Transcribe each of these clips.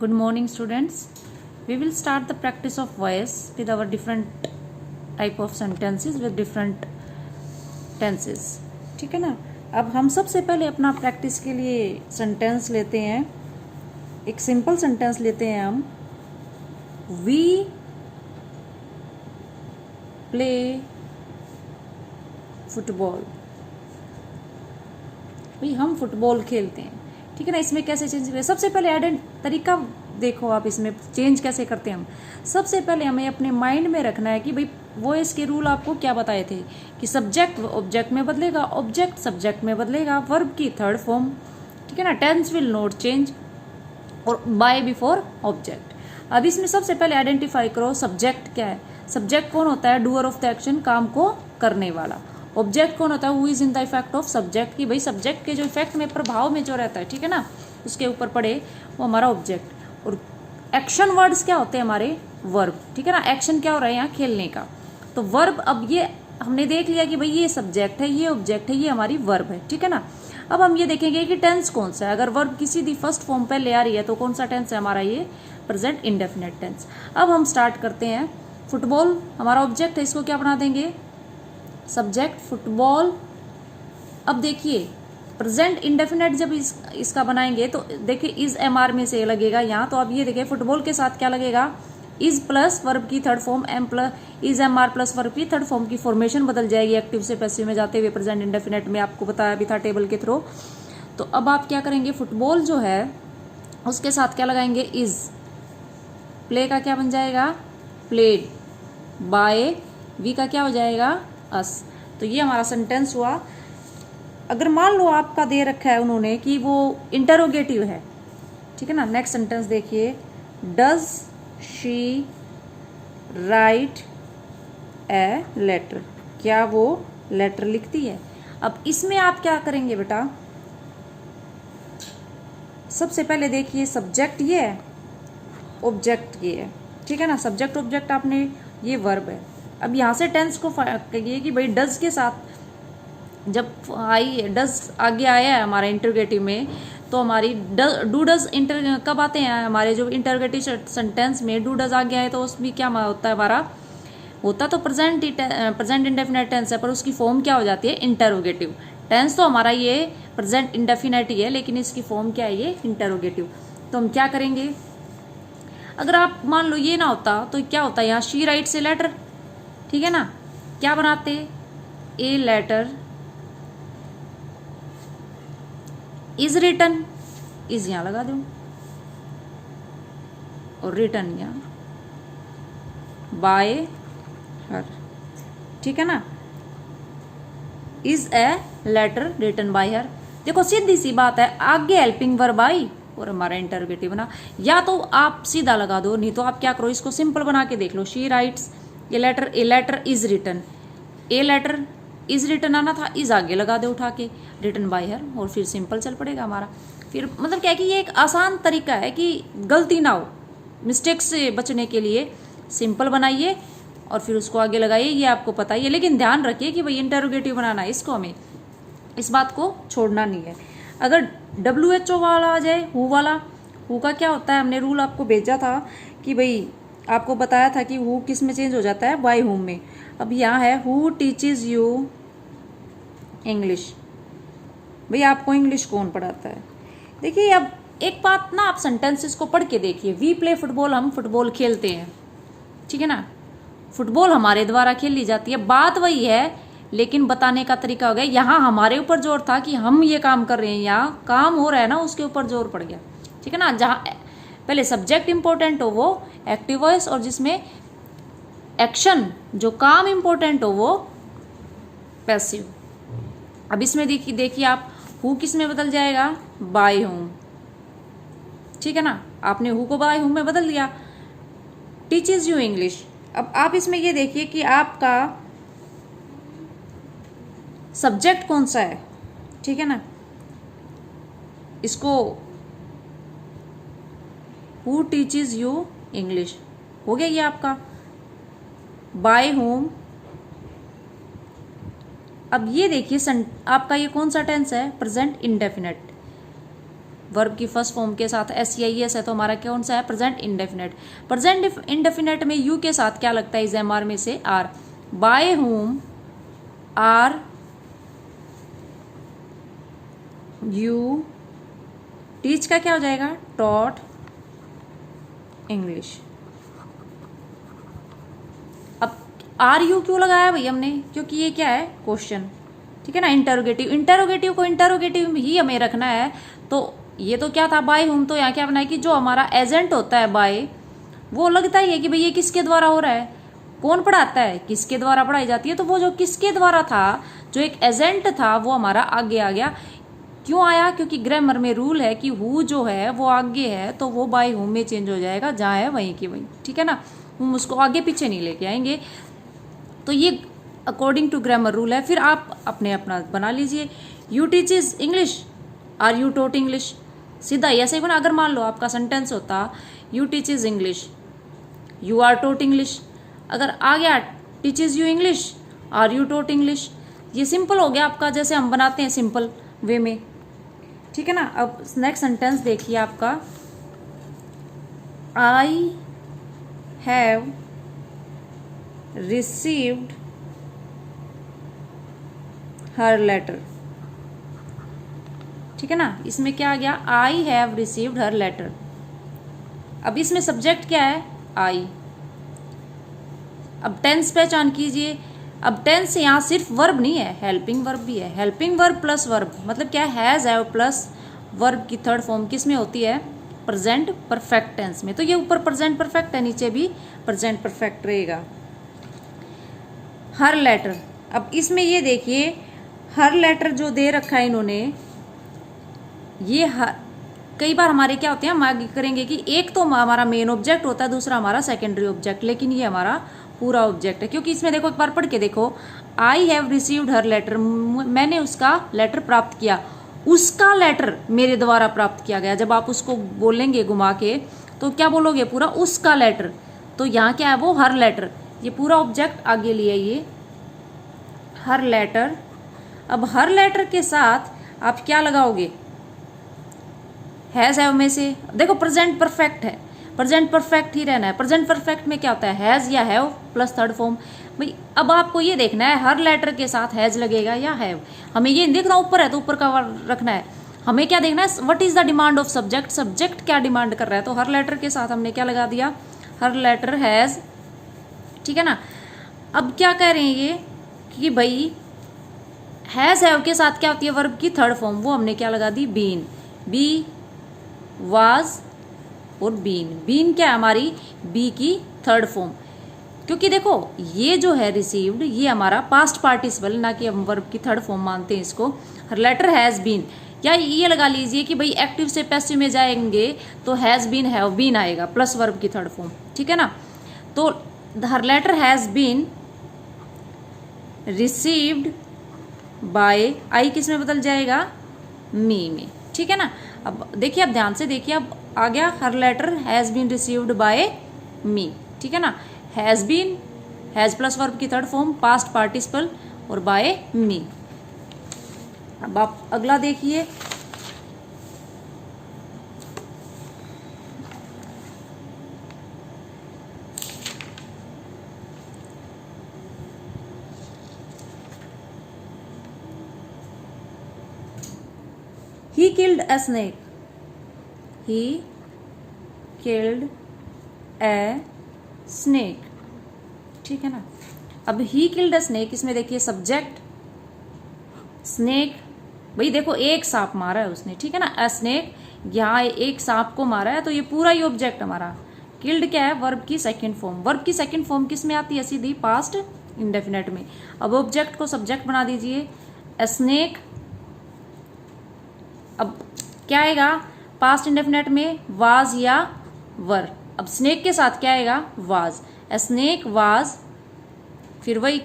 Good morning, students. We will start the practice of voice with our different type of sentences with different tenses. ठीक है ना। अब हम सबसे पहले अपना प्रैक्टिस के लिए सेंटेंस लेते हैं। एक सिंपल सेंटेंस लेते हैं हम। We play football. भाई हम फुटबॉल खेलते हैं। ठीक है ना। इसमें कैसे चेंज करें? सबसे पहले तरीका देखो आप, इसमें चेंज कैसे करते हैं हम। सबसे पहले हमें अपने माइंड में रखना है कि भाई वॉइस के रूल आपको क्या बताए थे कि सब्जेक्ट ऑब्जेक्ट में बदलेगा, ऑब्जेक्ट सब्जेक्ट में बदलेगा, वर्ब की थर्ड फॉर्म, ठीक है ना, टेंस विल नॉट चेंज, और बाय बिफोर ऑब्जेक्ट। अब इसमें सबसे पहले आइडेंटिफाई करो सब्जेक्ट क्या है। सब्जेक्ट कौन होता है? डूअर ऑफ द एक्शन, काम को करने वाला। ऑब्जेक्ट कौन होता है? Who is in the effect of subject, कि भाई सब्जेक्ट के जो इफेक्ट में, प्रभाव में जो रहता है, ठीक है ना, उसके ऊपर पड़े, वो हमारा ऑब्जेक्ट। और एक्शन वर्ड्स क्या होते हैं? हमारे वर्ब। ठीक है ना। एक्शन क्या हो रहा है यहाँ? खेलने का। तो वर्ब, अब ये हमने देख लिया कि भाई ये सब्जेक्ट है, ये ऑब्जेक्ट है, ये हमारी वर्ब है। ठीक है ना। अब हम ये देखेंगे कि टेंस कौन सा है। अगर वर्ब की सीधी फर्स्ट फॉर्म पे ले आ रही है तो कौन सा टेंस है हमारा? ये प्रेजेंट इंडेफिनिट टेंस। अब हम स्टार्ट करते हैं। फुटबॉल हमारा ऑब्जेक्ट है, इसको क्या बना देंगे? Subject football. अब देखिए प्रेजेंट इंडेफिनिट जब इसका बनाएंगे तो देखिए इज एमआर में से लगेगा यहाँ। तो अब ये देखिए फुटबॉल के साथ क्या लगेगा? इज प्लस वर्ब की third form, am plus is am are plus verb की थर्ड फॉर्म की फॉर्मेशन बदल जाएगी एक्टिव से पैसिव में जाते हुए प्रेजेंट इंडेफिनिट में। आपको बताया भी था टेबल के थ्रू। तो अब आप क्या करेंगे? फुटबॉल जो है उसके साथ क्या लगाएंगे? इज। प्ले का क्या बन जाएगा? प्लेड। बाय वी का क्या हो जाएगा? अस। तो ये हमारा सेंटेंस हुआ। अगर मान लो आपका दे रखा है उन्होंने कि वो इंटरोगेटिव है, ठीक है ना। नेक्स्ट सेंटेंस देखिए, does she write a letter, क्या वो लेटर लिखती है? अब इसमें आप क्या करेंगे बेटा? सबसे पहले देखिए सब्जेक्ट ये है, ऑब्जेक्ट ये है, ठीक है ना। सब्जेक्ट ऑब्जेक्ट आपने, ये वर्ब है। अब यहाँ से टेंस को कहिए कि भाई डज के साथ जब आई, डज आगे आया है हमारा इंटरोगेटिव में, तो हमारी डू डज कब आते हैं हमारे जो इंटरोगेटिव सेंटेंस में? डू डज आगे आए तो उसमें क्या होता है हमारा? होता तो प्रेजेंट इंडेफिनिट टेंस है, पर उसकी फॉर्म क्या हो जाती है? इंटरोगेटिव। टेंस तो हमारा ये प्रेजेंट इंडेफिनिट ही है, लेकिन इसकी फॉर्म क्या है? ये इंटरोगेटिव। तो हम क्या करेंगे? अगर आप मान लो ये ना होता तो क्या होता है यहाँ? शी राइट्स ए लेटर, ठीक है ना। क्या बनाते? A letter is written, is यहां लगा दो और रिटन यहां बाय हर, ठीक है ना। Is a letter written by her. देखो सीधी सी बात है, आगे हेल्पिंग वर्ब आई और हमारा इंटरोगेटिव बना। या तो आप सीधा लगा दो, नहीं तो आप क्या करो, इसको सिंपल बना के देख लो। She writes a letter is written, a letter is written आना था, इज आगे लगा दे उठा के, रिटन बाय हर, और फिर सिंपल चल पड़ेगा हमारा। फिर मतलब क्या है कि ये एक आसान तरीका है कि गलती ना हो, मिस्टेक से बचने के लिए सिंपल बनाइए और फिर उसको आगे लगाइए, ये आपको पता ही है। लेकिन ध्यान रखिए कि भाई इंटरोगेटिव बनाना है, इसको हमें इस बात को छोड़ना नहीं है। अगर WHO वाला आ जाए, हु वाला, हु का क्या होता है? हमने रूल आपको भेजा था कि भाई आपको बताया था कि हु किस में चेंज हो जाता है? बाय हुम में। अब यहाँ है हु टीचेज यू इंग्लिश, भाई आपको इंग्लिश कौन पढ़ाता है? देखिए अब एक बात ना, आप सेंटेंसेस को पढ़ के देखिए। वी प्ले फुटबॉल, हम फुटबॉल खेलते हैं, ठीक है ना। फुटबॉल हमारे द्वारा खेली जाती है, बात वही है, लेकिन बताने का तरीका हो गया। यहाँ हमारे ऊपर जोर था कि हम ये काम कर रहे हैं, यहाँ काम हो रहा है ना, उसके ऊपर जोर पड़ गया, ठीक है ना। जहाँ पहले सब्जेक्ट इंपॉर्टेंट हो वो एक्टिव वॉइस, और जिसमें एक्शन जो काम इंपॉर्टेंट हो वो पैसिव। अब इसमें देखिए आप, हु किस में बदल जाएगा? बाय होम, ठीक है ना। आपने हु को बाय होम में बदल दिया। Teaches you English. अब आप इसमें ये देखिए कि आपका सब्जेक्ट कौन सा है, ठीक है ना। इसको हु टीचेज यू इंग्लिश हो गया ये आपका। By whom. अब ये देखिए आपका ये कौन सा टेंस है? Present indefinite. वर्ब की फर्स्ट फॉर्म के साथ SEIS है तो हमारा कौन सा है, प्रेजेंट इंडेफिनेट। प्रेजेंट इंडेफिनेट में यू के साथ क्या लगता है, इज MR में से are. By whom are you teach का क्या हो जाएगा, टॉट इंग्लिश। अब आर यू क्यों लगाया भाई हमने, क्योंकि ये क्या है, क्वेश्चन, ठीक है ना, इंटरोगेटिव। इंटरोगेटिव को इंटरोगेटिव में ही हमें रखना है। तो ये तो क्या था, बाय होम, तो यहाँ क्या बनाया कि जो हमारा एजेंट होता है बाय, वो लगता ही है कि भाई ये किसके द्वारा हो रहा है, कौन पढ़ाता है, किसके द्वारा पढ़ाई जाती है। तो वो जो किसके द्वारा था, जो एक एजेंट था, वो हमारा आगे आ गया। क्यों आया, क्योंकि ग्रामर में रूल है कि हु जो है वो आगे है तो वो बाय होम में चेंज हो जाएगा, जहाँ है वहीं की वहीं, ठीक है ना, हम उसको आगे पीछे नहीं लेके आएंगे। तो ये अकॉर्डिंग टू ग्रामर रूल है। फिर आप अपना बना लीजिए, you teaches English are you taught English, सीधा ऐसे ही बना। अगर मान लो आपका सेंटेंस होता you teaches English you are taught English, अगर आ गया teaches you English are you taught English, ये सिंपल हो गया आपका, जैसे हम बनाते हैं सिंपल वे में, ठीक है ना। अब नेक्स्ट सेंटेंस देखिए आपका, I have received her letter, ठीक है ना। इसमें क्या आ गया, I have received her letter. अब इसमें सब्जेक्ट क्या है, आई। अब टेंस पहचान कीजिए। अब टेंस यहाँ सिर्फ वर्ब नहीं है, हेल्पिंग वर्ब भी है। हेल्पिंग वर्ब प्लस वर्ब मतलब क्या है, हैज हैव प्लस वर्ब की थर्ड फॉर्म किस में होती है, प्रेजेंट परफेक्ट टेंस में। तो ये ऊपर प्रेजेंट परफेक्ट है, नीचे भी प्रेजेंट परफेक्ट रहेगा। हर लेटर, अब इसमें ये देखिए हर लेटर जो दे रखा है इन्होंने, ये कई बार हमारे क्या होते हैं, हम आगे करेंगे कि एक तो हमारा मेन ऑब्जेक्ट होता है, दूसरा हमारा सेकेंडरी ऑब्जेक्ट, लेकिन ये हमारा पूरा ऑब्जेक्ट है। क्योंकि इसमें देखो, एक बार पढ़ के देखो, I have received her letter, मैंने उसका लेटर प्राप्त किया, उसका लेटर मेरे द्वारा प्राप्त किया गया। जब आप उसको बोलेंगे घुमा के तो क्या बोलोगे, पूरा उसका लेटर। तो यहाँ क्या है, वो हर लेटर, ये पूरा ऑब्जेक्ट आगे लिए ये हर लेटर। अब हर लेटर के साथ आप क्या लगाओगे, हैज हैव में से देखो प्रेजेंट परफेक्ट है, प्रेजेंट परफेक्ट ही रहना है। प्रेजेंट परफेक्ट में क्या होता है, हैज या हैव प्लस थर्ड फॉर्म। भाई अब आपको ये देखना है हर लेटर के साथ हैज लगेगा या हैव, हमें ये देखना, ऊपर है तो ऊपर का रखना है। हमें क्या देखना है, what is the demand of subject, subject क्या डिमांड कर रहा है। तो हर लेटर के साथ हमने क्या लगा दिया, हर लेटर हैज, ठीक है ना। अब क्या कह रहे हैं ये कि भाई हैज हैव के साथ क्या होती है, वर्ब की थर्ड फॉर्म, वो हमने क्या लगा दी, बीन, बी वाज और बीन। बीन क्या है हमारी, बी की थर्ड फॉर्म। क्योंकि देखो ये जो है रिसीव्ड, ये हमारा पास्ट पार्टिसिपल, ना कि हम वर्ब की थर्ड फॉर्म मानते हैं इसको। हर लेटर हैज बीन, या ये लगा लीजिए कि भाई एक्टिव से पैसिव में जाएंगे तो हैज बीन हैव बीन आएगा प्लस वर्ब की थर्ड फॉर्म, ठीक है ना। तो her letter has been received by, I किस में बदल जाएगा, मी में, ठीक है ना। अब देखिए, अब ध्यान से देखिए, अब आ गया her letter has been received by me, ठीक है ना। Has been, has plus verb की थर्ड फॉर्म, पास्ट पार्टिसिपल और बाय मी। अब आप अगला देखिए, he killed a snake, he killed a snake, ठीक है ना। अब he killed a snake, इसमें देखिए सब्जेक्ट स्नेक, भाई देखो एक सांप मारा है उसने, ठीक है ना, अ स्नेक, यहाँ एक सांप को मारा है, तो ये पूरा ही ऑब्जेक्ट हमारा। किल्ड क्या है, वर्ब की सेकंड फॉर्म, वर्ब की सेकंड फॉर्म किस में आती है, सीधी पास्ट इंडेफिनेट में। अब ऑब्जेक्ट को सब्जेक्ट बना दीजिए, अ स्नेक, अब क्या आएगा पास्ट इंडेफिनेट में, वाज या वर। अब स्नेक के साथ क्या आएगा, वाज, अ स्नेक वाज, फिर वही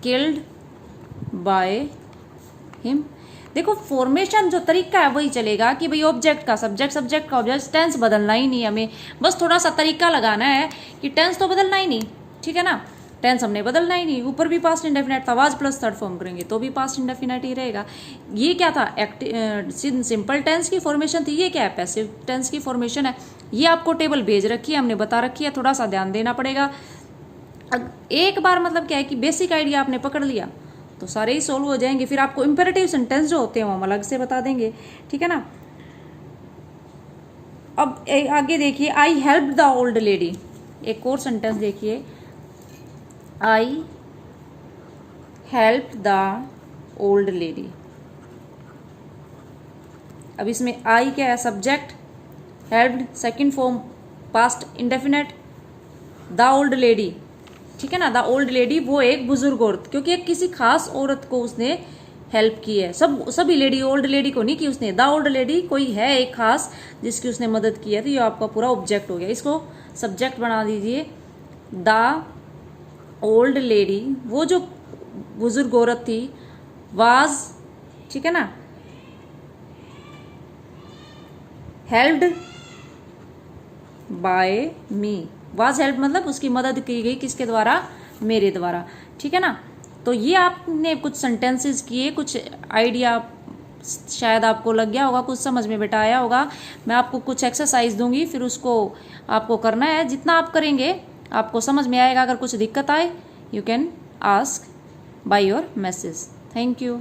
किल्ड बाय हिम। देखो फॉर्मेशन जो तरीका है वही चलेगा कि भाई ऑब्जेक्ट का सब्जेक्ट, सब्जेक्ट का ऑब्जेक्ट, टेंस बदलना ही नहीं, हमें बस थोड़ा सा तरीका लगाना है कि टेंस तो बदलना ही नहीं, ठीक है ना। टेंस हमने बदलना ही नहीं, ऊपर भी पास्ट इंडेफिनेट था, वाज प्लस थर्ड फॉर्म करेंगे तो भी पास्ट इंडेफिनेट ही रहेगा। ये क्या था, सिंपल टेंस की फॉर्मेशन थी, ये क्या है, पैसिव टेंस की फॉर्मेशन है। ये आपको टेबल भेज रखी है, हमने बता रखी है, थोड़ा सा ध्यान देना पड़ेगा। एक बार मतलब क्या है कि बेसिक आइडिया आपने पकड़ लिया तो सारे ही सोल्व हो जाएंगे। फिर आपको इंपेरेटिव सेंटेंस जो होते हैं वो हम अलग से बता देंगे, ठीक है ना। अब आगे देखिए, I help the old lady, एक और सेंटेंस देखिए, I help the old lady. अब इसमें आई क्या है, subject, helped second form past indefinite, the old lady, ठीक है ना। द ओल्ड लेडी वो एक बुजुर्ग औरत, क्योंकि एक किसी खास औरत को उसने हेल्प की है, सभी लेडी, ओल्ड लेडी को नहीं की उसने, द ओल्ड लेडी कोई है एक खास जिसकी उसने मदद की है, तो ये आपका पूरा ऑब्जेक्ट हो गया। इसको सब्जेक्ट बना दीजिए, द ओल्ड लेडी वो जो बुजुर्ग औरत थी, वाज, ठीक है ना, helped bye me, was help मतलब उसकी मदद की गई, किसके द्वारा, मेरे द्वारा, ठीक है ना। तो ये आपने कुछ सेंटेंसेस किए, कुछ आइडिया शायद आपको लग गया होगा, कुछ समझ में बेटा आया होगा। मैं आपको कुछ एक्सरसाइज दूंगी, फिर उसको आपको करना है, जितना आप करेंगे आपको समझ में आएगा। अगर कुछ दिक्कत आए you can ask by your message. Thank you.